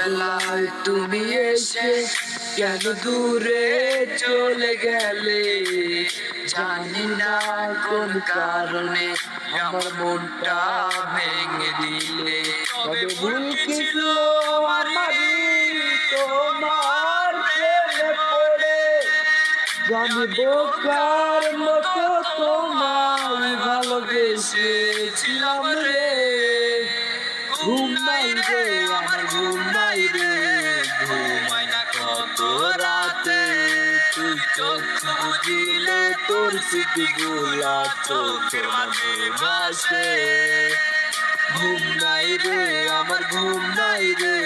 বেলায় তুমি এসে কেন দূরে চলে গেলে, জানি না কোন কারণে আমার মনটা ভেঙে দিলে। তবে ভুল কি ছিল আমারই তোমার প্রেমে পড়ে, আমি বোকার মতো তোমায় ভালোবেসেছিলাম রে। ঘুম নাই রে আমার ঘুম নাই রে, ঘুমাই না কত রাতে, তুই চোখ বুঝিলে তোর স্মৃতিগুলা চোখের মাঝে ভাসে। ঘুম নাই রে আমার ঘুম নাই রে,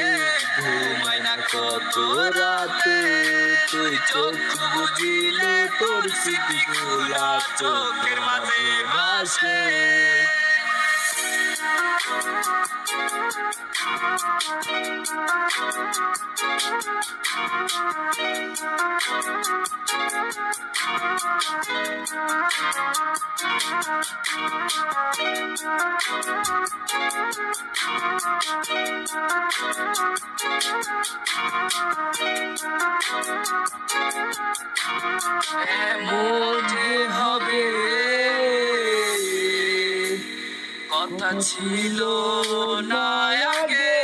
ঘুমাই না কত রাতে, তুই চোখ বুঝিলে তোর স্মৃতিগুলা চোখের মাঝে ভাসে। এমন যে হবে কথা ছিল না আগে,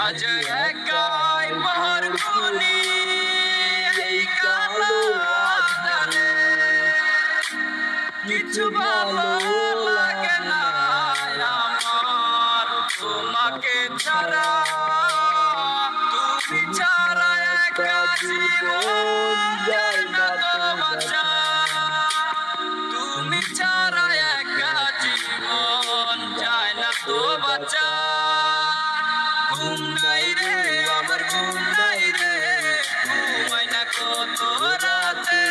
আজ একাই পাহার খুলি এই কালো আঁধারে। কিছু ভালো লাগে না আমার তোমাকে ছাড়া, তুমি ছাড়া একা জীবন যায় না তো বাঁচা, তুমি ছাড়া একা জীবন যায় না তো বাঁচা। ঘুম নাই রে আমার ঘুম নাই রে, ঘুমাই না কত রাতে,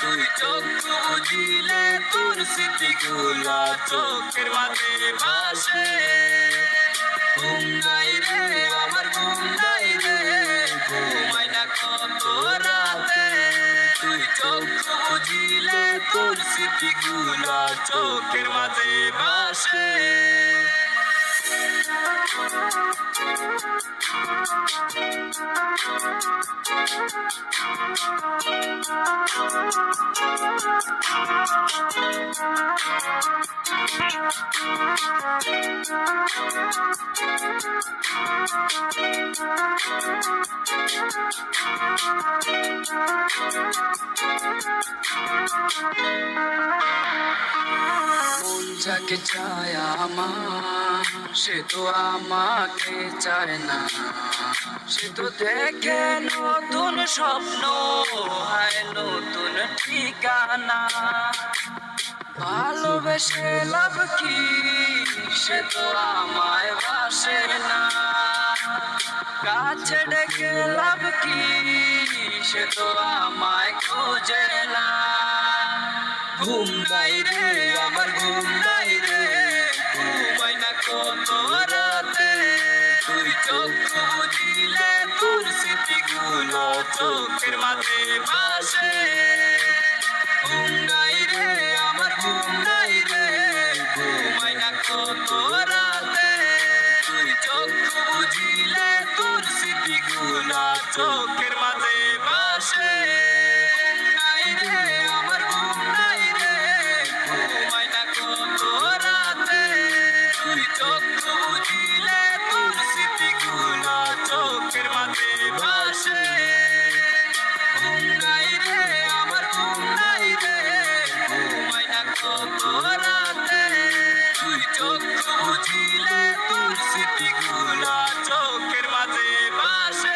তুই চোখ বুঝিলে তোর স্মৃতিগুলা চোখের মাঝে ভাসে। ঘুম নাই রে আমার ঘুম নাই রে, ঘুমাই না কত রাতে, তুই চোখ বুঝিলে তোর স্মৃতিগুলা চোখের মাঝে ভাসে। মন যাকে চায় আমার সে তো আমাকে চায় না, সে তো দেখে নতুন স্বপ্ন হায় নতুন ঠিকানা। ভালোবেসে লাভ কি সে তো আমায় বাসে না, কাছে ডেকে লাভ কি সে তো আমায় খোঁজে না। ঘুম নাই রে আমার ঘুম নাই রে, ঘুমাই না কত রাতে, তুই চোখ বুঝিলে তোর স্মৃতিগুলো চোখের মাঝে ভাসে। ঘুম নাই রে আমার ঘুম নাই রে, ঘুমাই না কত রাতে, তুই চোখ বুঝিলে তোর স্মৃতিগুলো চোখের মাঝে ভাসে। নাই রে আমার ঘুম নাই রে, ঘুমাই না কত রাতে, তুই চোখ বুঝিলে তোর স্মৃতিগুলো চোখের মাঝে ভাসে। ঘুম নাই রে আমার ঘুম নাই রে, ঘুমাই না কত রাতে, তুই চোখ বুঝিলে তোর স্মৃতিগুলো চোখের মাঝে ভাসে।